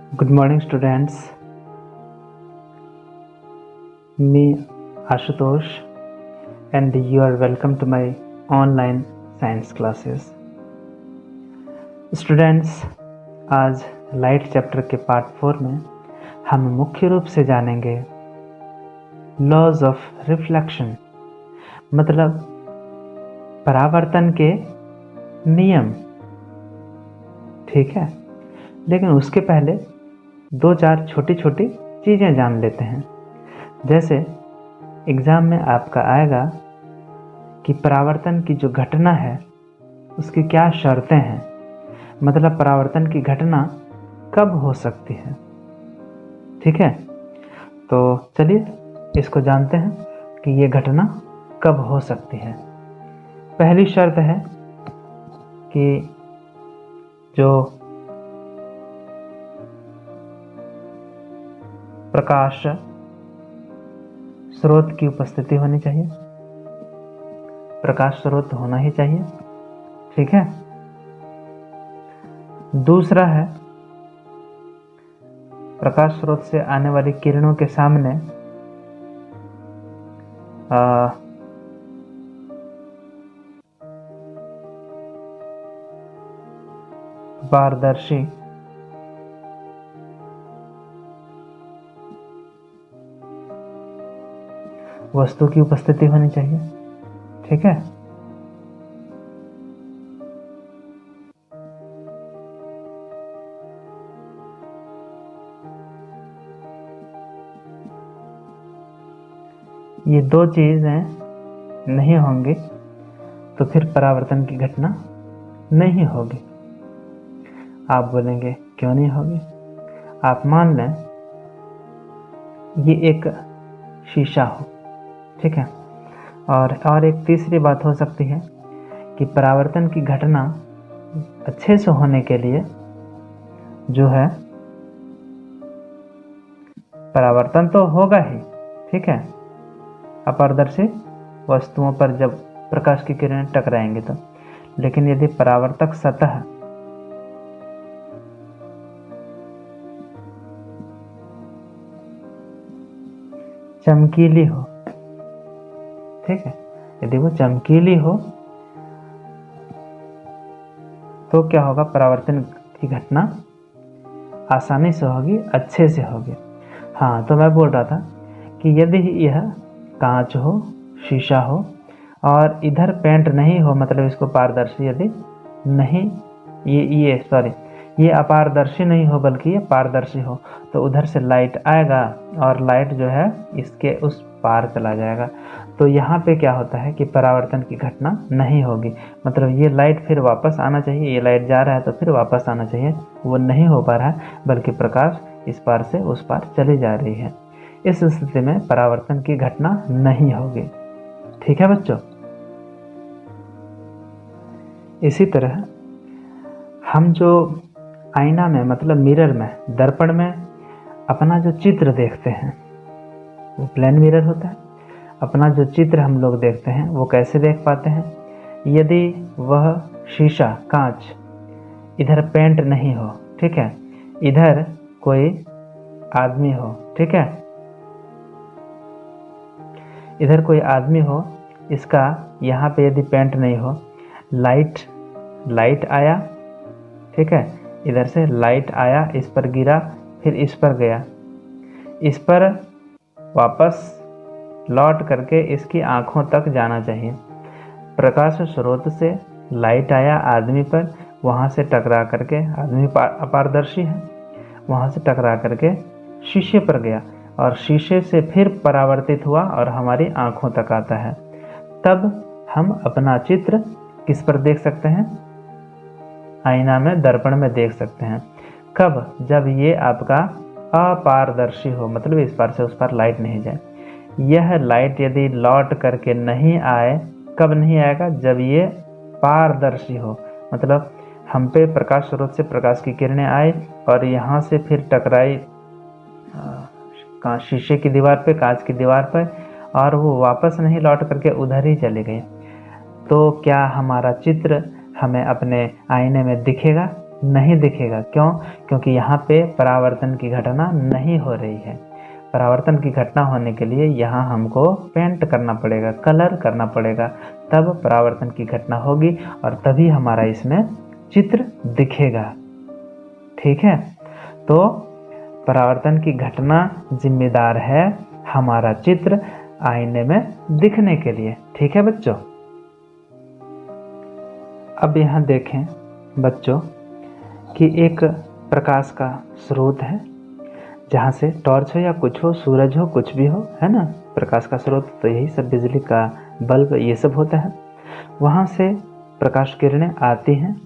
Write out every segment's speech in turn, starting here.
Good morning, students. Me, Ashutosh, and you are welcome to my online science classes. Students, आज light chapter के part 4 में हम मुख्य रूप से जानेंगे लॉज ऑफ रिफ्लेक्शन, मतलब परावर्तन के नियम। ठीक है, लेकिन उसके पहले 2-4 छोटी छोटी चीज़ें जान लेते हैं। जैसे एग्ज़ाम में आपका आएगा कि परावर्तन की जो घटना है उसकी क्या शर्तें हैं, मतलब परावर्तन की घटना कब हो सकती है। ठीक है, तो चलिए इसको जानते हैं कि ये घटना कब हो सकती है। पहली शर्त है कि जो प्रकाश स्रोत की उपस्थिति होनी चाहिए, प्रकाश स्रोत होना ही चाहिए। ठीक है, दूसरा है प्रकाश स्रोत से आने वाली किरणों के सामने पारदर्शी वस्तु की उपस्थिति होनी चाहिए। ठीक है, ये 2 चीजें नहीं होंगी तो फिर परावर्तन की घटना नहीं होगी। आप बोलेंगे क्यों नहीं होगी? आप मान लें ये एक शीशा हो, ठीक है, और एक तीसरी बात हो सकती है कि परावर्तन की घटना अच्छे से होने के लिए जो है परावर्तन तो होगा ही, ठीक है, अपारदर्शी वस्तुओं पर जब प्रकाश की किरणें टकराएंगी तो, लेकिन यदि परावर्तक सतह चमकीली हो, ठीक है, यदि वो चमकीली हो तो क्या होगा, परावर्तन की घटना आसानी से होगी, अच्छे से होगी। हाँ, तो मैं बोल रहा था कि यदि यह कांच हो, शीशा हो और इधर पेंट नहीं हो, मतलब इसको पारदर्शी यदि नहीं, ये अपारदर्शी नहीं हो बल्कि ये पारदर्शी हो, तो उधर से लाइट आएगा और लाइट जो है इसके उस पार चला जाएगा। तो यहाँ पे क्या होता है कि परावर्तन की घटना नहीं होगी, मतलब ये लाइट फिर वापस आना चाहिए, ये लाइट जा रहा है तो फिर वापस आना चाहिए, वो नहीं हो पा रहा है, बल्कि प्रकाश इस पार से उस पार चली जा रही है। इस स्थिति में परावर्तन की घटना नहीं होगी। ठीक है बच्चों, इसी तरह हम जो आईना में, मतलब मिरर में, दर्पण में अपना जो चित्र देखते हैं, वो प्लेन मिरर होता है। अपना जो चित्र हम लोग देखते हैं वो कैसे देख पाते हैं? यदि वह शीशा, कांच, इधर पेंट नहीं हो, ठीक है, इधर कोई आदमी हो, ठीक है, इधर कोई आदमी हो, इसका यहाँ पे यदि पेंट नहीं हो, लाइट आया, ठीक है, इधर से लाइट आया, इस पर गिरा, फिर इस पर गया, इस पर वापस लौट करके इसकी आंखों तक जाना चाहिए। प्रकाश स्रोत से लाइट आया आदमी पर, वहाँ से टकरा करके, आदमी अपारदर्शी है, वहाँ से टकरा करके शीशे पर गया और शीशे से फिर परावर्तित हुआ और हमारी आंखों तक आता है। तब हम अपना चित्र किस पर देख सकते हैं? आईना में, दर्पण में देख सकते हैं। कब? जब ये आपका अपारदर्शी हो, मतलब इस पार से उस पार लाइट नहीं जाए। यह लाइट यदि लौट करके नहीं आए, कब नहीं आएगा? जब ये पारदर्शी हो, मतलब हम पे प्रकाश स्रोत से प्रकाश की किरणें आए और यहाँ से फिर टकराई शीशे की दीवार पे, कांच की दीवार पर, और वो वापस नहीं लौट करके उधर ही चली गई। तो क्या हमारा चित्र हमें अपने आईने में दिखेगा? नहीं दिखेगा। क्यों? क्योंकि यहाँ पे परावर्तन की घटना नहीं हो रही है। परावर्तन की घटना होने के लिए यहाँ हमको पेंट करना पड़ेगा, कलर करना पड़ेगा, तब परावर्तन की घटना होगी और तभी हमारा इसमें चित्र दिखेगा। ठीक है, तो परावर्तन की घटना जिम्मेदार है हमारा चित्र आईने में दिखने के लिए। ठीक है बच्चों, अब यहाँ देखें बच्चों कि एक प्रकाश का स्रोत है, जहाँ से टॉर्च हो या कुछ हो, सूरज हो, कुछ भी हो, है ना। प्रकाश का स्रोत तो यही सब, बिजली का बल्ब ये सब होता है। वहाँ से प्रकाश किरणें आती हैं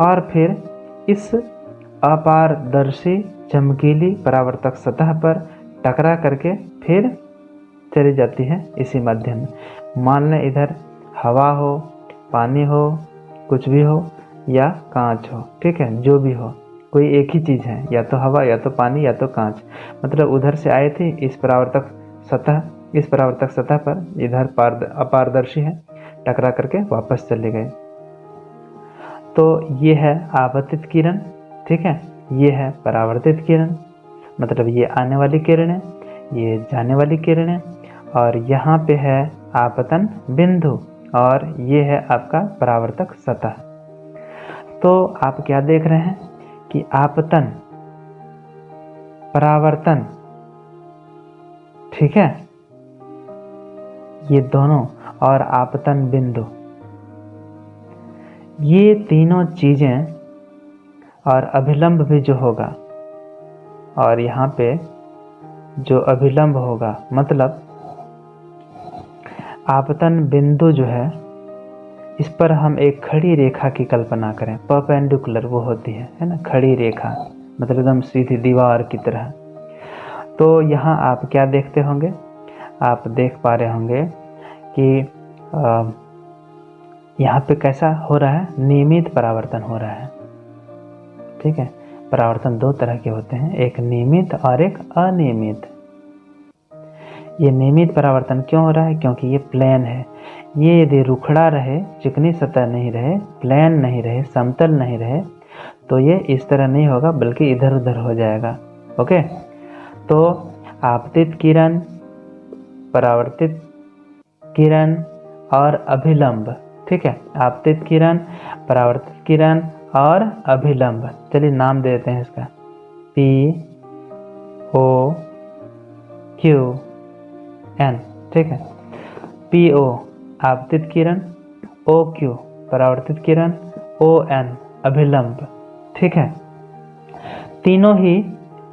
और फिर इस अपारदर्शी चमकीली परावर्तक सतह पर टकरा करके फिर चली जाती है इसी माध्यम में। मान लें इधर हवा हो, पानी हो, कुछ भी हो, या कांच हो, ठीक है, जो भी हो, कोई एक ही चीज़ है, या तो हवा या तो पानी या तो कांच। मतलब उधर से आए थे इस परावर्तक सतह पर, इधर अपारदर्शी है, टकरा करके वापस चले गए। तो ये है आपतित किरण, ठीक है, ये है परावर्तित किरण, मतलब ये आने वाली किरणें, ये जाने वाली किरणें, और यहाँ पे है आपतन बिंदु, और ये है आपका परावर्तक सतह। तो आप क्या देख रहे हैं कि आपतन, परावर्तन, ठीक है, ये दोनों, और आपतन बिंदु, ये तीनों चीजें, और अभिलंब भी जो होगा, और यहाँ पे जो अभिलंब होगा, मतलब आपतन बिंदु जो है, इस पर हम एक खड़ी रेखा की कल्पना करें, परपेंडिकुलर वो होती है ना, खड़ी रेखा, मतलब एकदम सीधी दीवार की तरह। तो यहाँ आप क्या देखते होंगे, आप देख पा रहे होंगे कि यहाँ पे कैसा हो रहा है, नियमित परावर्तन हो रहा है। ठीक है, परावर्तन दो तरह के होते हैं, एक नियमित और एक अनियमित। ये नियमित परावर्तन क्यों हो रहा है? क्योंकि ये प्लेन है। ये यदि रुखड़ा रहे, चिकनी सतह नहीं रहे, प्लेन नहीं रहे, समतल नहीं रहे, तो ये इस तरह नहीं होगा, बल्कि इधर उधर हो जाएगा। ओके, तो आपतित किरण, परावर्तित किरण और अभिलंब, ठीक है, आपतित किरण, परावर्तित किरण और अभिलंब। चलिए नाम देते हैं इसका, P O Q N, ठीक है, PO आपतित किरण, OQ परावर्तित किरण, ON अभिलंब। ठीक है, तीनों ही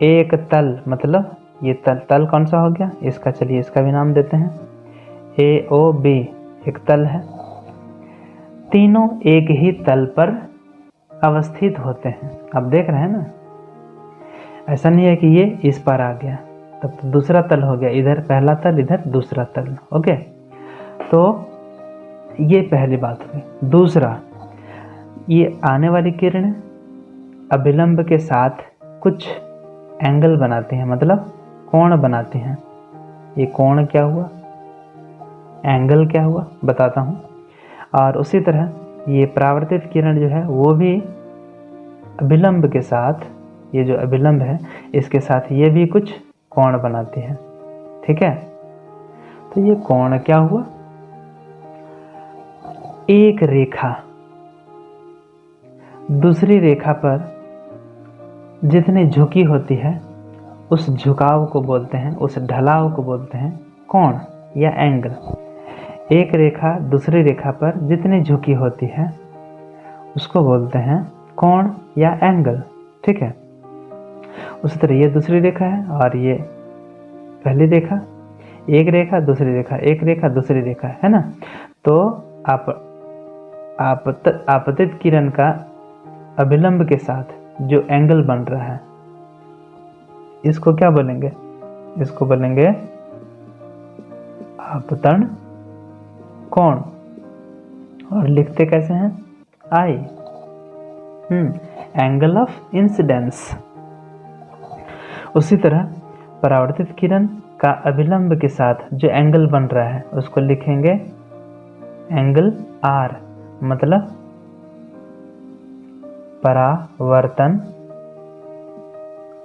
एक तल, मतलब ये तल कौन सा हो गया इसका, चलिए इसका भी नाम देते हैं, AOB एक तल है। तीनों एक ही तल पर अवस्थित होते हैं। आप देख रहे हैं ना, ऐसा नहीं है कि ये इस पर आ गया तब तो दूसरा तल हो गया, इधर पहला तल, इधर दूसरा तल। ओके, तो ये पहली बात हुई। दूसरा, ये आने वाली किरण अभिलंब के साथ कुछ एंगल बनाती हैं, मतलब कोण बनाती हैं। ये कोण क्या हुआ, एंगल क्या हुआ, बताता हूँ। और उसी तरह ये परावर्तित किरण जो है वो भी अभिलंब के साथ, ये जो अभिलंब है इसके साथ ये भी कुछ कोण बनाती है। ठीक है, तो ये कोण क्या हुआ, एक रेखा दूसरी रेखा पर जितनी झुकी होती है उस झुकाव को बोलते हैं, उस ढलाव को बोलते हैं कोण या एंगल। एक रेखा दूसरी रेखा पर जितनी झुकी होती है उसको बोलते हैं कोण या एंगल। ठीक है, उसी तरह ये दूसरी रेखा है और ये पहली रेखा, एक रेखा दूसरी रेखा, एक रेखा दूसरी रेखा, है ना। तो आपतित किरण का अभिलंब के साथ जो एंगल बन रहा है इसको क्या बोलेंगे, इसको बोलेंगे आपतन कोण, और लिखते कैसे हैं, आई, एंगल ऑफ इंसिडेंस। उसी तरह परावर्तित किरण का अभिलंब के साथ जो एंगल बन रहा है उसको लिखेंगे एंगल आर, मतलब परावर्तन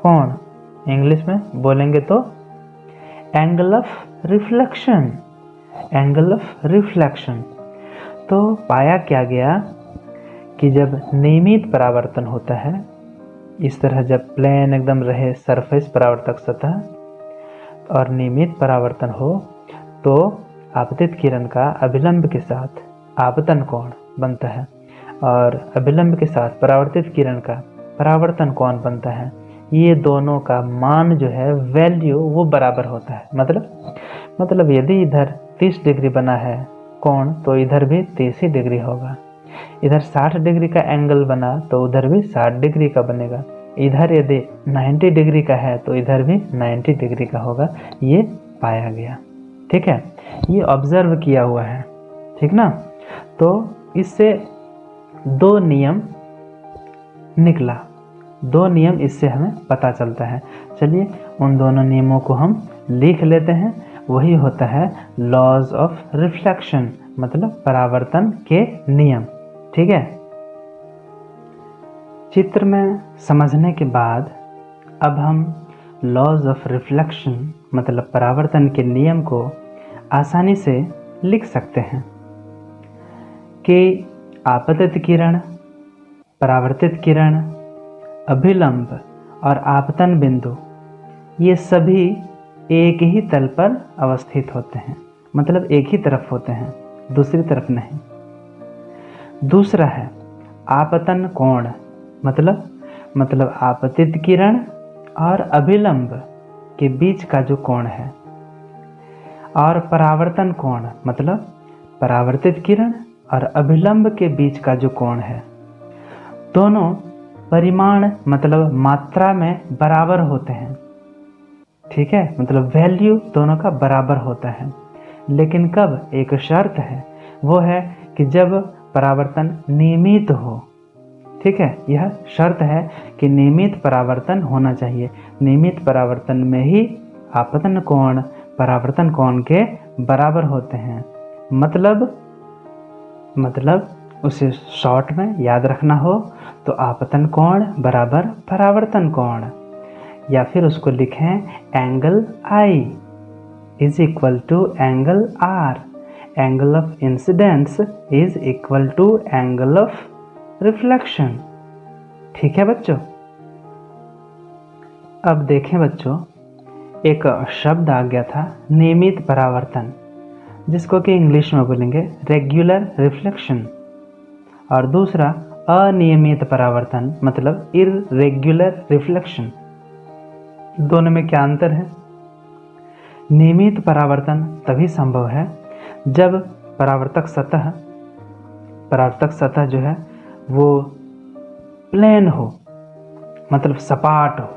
कोण, इंग्लिश में बोलेंगे तो angle of reflection, angle of reflection. तो पाया क्या गया कि जब नियमित परावर्तन होता है, इस तरह जब प्लेन एकदम रहे सरफेस परावर्तक सतह और नियमित परावर्तन हो, तो आपतित किरण का अभिलंब के साथ आपतन कोण बनता है और अभिलंब के साथ परावर्तित किरण का परावर्तन कोण बनता है। ये दोनों का मान जो है वैल्यू वो बराबर होता है। मतलब यदि इधर 30 डिग्री बना है कोण तो इधर भी 30 ही डिग्री होगा। इधर 60 डिग्री का एंगल बना तो उधर भी 60 डिग्री का बनेगा। इधर यदि 90 डिग्री का है तो इधर भी 90 डिग्री का होगा। ये पाया गया, ठीक है, ये ऑब्जर्व किया हुआ है, ठीक ना। तो इससे दो नियम निकला, दो नियम इससे हमें पता चलता है। चलिए उन दोनों नियमों को हम लिख लेते हैं। वही होता है लॉज ऑफ रिफ्लेक्शन, मतलब परावर्तन के नियम, ठीक है। चित्र में समझने के बाद अब हम लॉज ऑफ रिफ्लेक्शन मतलब परावर्तन के नियम को आसानी से लिख सकते हैं कि आपतित किरण, परावर्तित किरण, अभिलंब और आपतन बिंदु ये सभी एक ही तल पर अवस्थित होते हैं, मतलब एक ही तरफ होते हैं, दूसरी तरफ नहीं। दूसरा है आपतन कोण, मतलब आपतित किरण और अभिलंब के बीच का जो कोण है, और परावर्तन कोण मतलब परावर्तित किरण और अभिलंब के बीच का जो कोण है, दोनों परिमाण मतलब मात्रा में बराबर होते हैं, ठीक है, मतलब वैल्यू दोनों का बराबर होता है। लेकिन कब, एक शर्त है, वो है कि जब परावर्तन नियमित हो, ठीक है, यह शर्त है कि नियमित परावर्तन होना चाहिए। नियमित परावर्तन में ही आपतन कोण परावर्तन कोण के बराबर होते हैं। मतलब उसे शॉर्ट में याद रखना हो तो आपतन कोण बराबर परावर्तन कोण, या फिर उसको लिखें angle I is equal to angle R, angle of incidence is equal to angle of reflection, ठीक है बच्चों। अब देखें बच्चों, एक शब्द आ गया था नियमित परावर्तन, जिसको कि इंग्लिश में बोलेंगे रेगुलर रिफ्लेक्शन, और दूसरा अनियमित परावर्तन मतलब इररेगुलर रिफ्लेक्शन। दोनों में क्या अंतर है? नियमित परावर्तन तभी संभव है जब परावर्तक सतह जो है वो प्लेन हो, मतलब सपाट हो,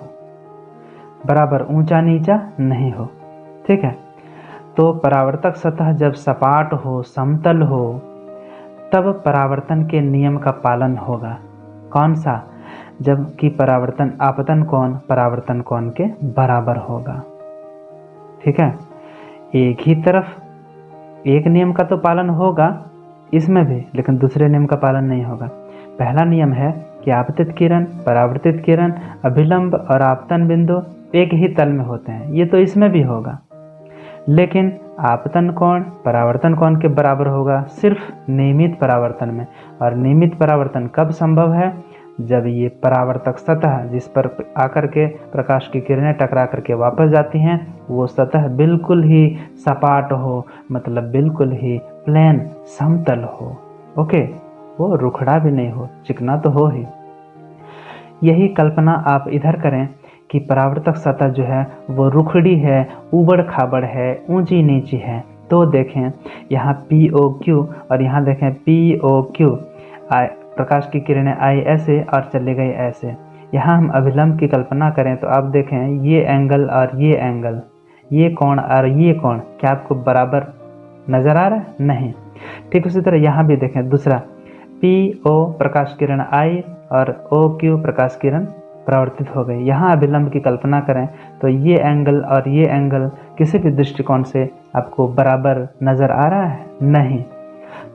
बराबर ऊंचा नीचा नहीं हो, ठीक है। तो परावर्तक सतह जब सपाट हो, समतल हो, तब परावर्तन के नियम का पालन होगा। कौन सा? जबकि आपतन कोण परावर्तन कोण के बराबर होगा, ठीक है। एक ही तरफ एक नियम का तो पालन होगा इसमें भी, लेकिन दूसरे नियम का पालन नहीं होगा। पहला नियम है कि आपतित किरण, परावर्तित किरण, अभिलंब और आपतन बिंदु एक ही तल में होते हैं, ये तो इसमें भी होगा। लेकिन आपतन कोण परावर्तन कोण के बराबर होगा सिर्फ नियमित परावर्तन में। और नियमित परावर्तन कब संभव है? जब ये परावर्तक सतह जिस पर आकर के प्रकाश की किरणें टकरा करके वापस जाती हैं, वो सतह बिल्कुल ही सपाट हो, मतलब बिल्कुल ही प्लेन समतल हो, ओके, वो रुखड़ा भी नहीं हो, चिकना तो हो ही। यही कल्पना आप इधर करें कि परावर्तक सतह जो है वो रुखड़ी है, ऊबड़ खाबड़ है, ऊंची नीची है। तो देखें यहाँ POQ और यहाँ देखें POQ, प्रकाश की किरणें आई ऐसे और चली गई ऐसे। यहाँ हम अभिलंब की कल्पना करें तो आप देखें ये एंगल और ये एंगल, ये कोण और ये कोण, क्या आपको बराबर नज़र आ रहा है? नहीं। ठीक उसी तरह यहाँ भी देखें, दूसरा PO प्रकाश किरण आई और OQ प्रकाश किरण परावर्तित हो गई। यहाँ अभिलंब की कल्पना करें तो ये एंगल और ये एंगल किसी भी दृष्टिकोण से आपको बराबर नज़र आ रहा है? नहीं।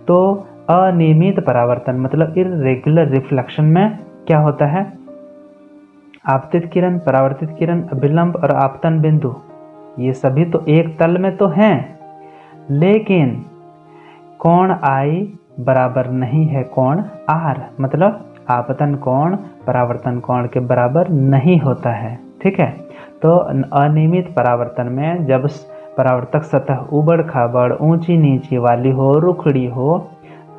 तो अनियमित परावर्तन मतलब इररेगुलर रिफ्लेक्शन में क्या होता है, आपतित किरण, परावर्तित किरण, अभिलंब और आपतन बिंदु, ये सभी तो एक तल में तो हैं, लेकिन कोण I बराबर नहीं है कोण R, मतलब आपतन कोण परावर्तन कोण के बराबर नहीं होता है। ठीक है, तो अनियमित परावर्तन में जब परावर्तक सतह उबड़ खाबड़, ऊंची नीची वाली हो, रुखड़ी हो,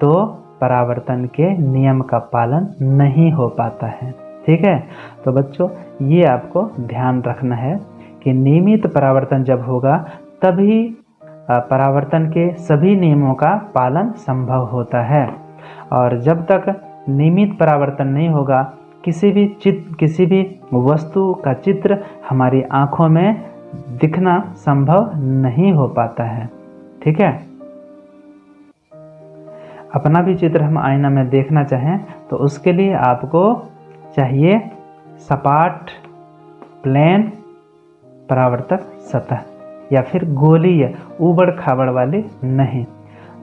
तो परावर्तन के नियम का पालन नहीं हो पाता है। ठीक है, तो बच्चों ये आपको ध्यान रखना है कि नियमित परावर्तन जब होगा तभी परावर्तन के सभी नियमों का पालन संभव होता है, और जब तक नियमित परावर्तन नहीं होगा किसी भी वस्तु का चित्र हमारी आंखों में दिखना संभव नहीं हो पाता है। ठीक है, अपना भी चित्र हम आईना में देखना चाहें तो उसके लिए आपको चाहिए सपाट प्लेन परावर्तक सतह, या फिर गोलीय ऊबड़ खाबड़ वाली नहीं।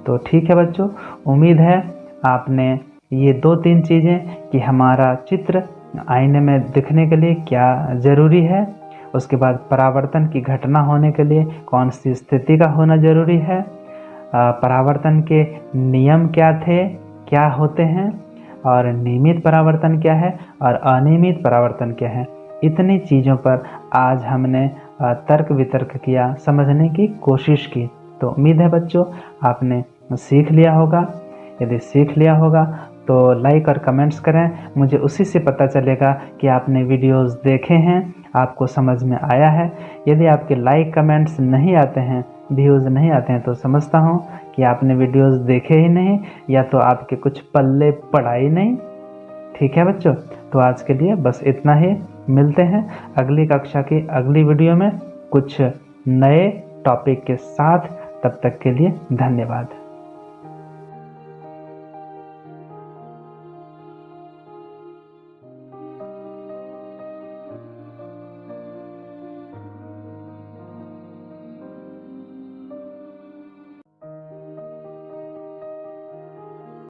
तो ठीक है बच्चों, उम्मीद है आपने ये 2-3 चीज़ें कि हमारा चित्र आईने में दिखने के लिए क्या ज़रूरी है, उसके बाद परावर्तन की घटना होने के लिए कौन सी स्थिति का होना ज़रूरी है, परावर्तन के नियम क्या थे, क्या होते हैं, और नियमित परावर्तन क्या है और अनियमित परावर्तन क्या है, इतनी चीज़ों पर आज हमने तर्क वितर्क किया, समझने की कोशिश की। तो उम्मीद है बच्चों आपने सीख लिया होगा। यदि सीख लिया होगा तो लाइक और कमेंट्स करें, मुझे उसी से पता चलेगा कि आपने वीडियोस देखे हैं, आपको समझ में आया है। यदि आपके लाइक कमेंट्स नहीं आते हैं, व्यूज़ नहीं आते हैं, तो समझता हूँ कि आपने वीडियोस देखे ही नहीं, या तो आपके कुछ पल्ले पड़ा ही नहीं। ठीक है बच्चों, तो आज के लिए बस इतना ही। मिलते हैं अगली कक्षा की अगली वीडियो में कुछ नए टॉपिक के साथ। तब तक के लिए धन्यवाद।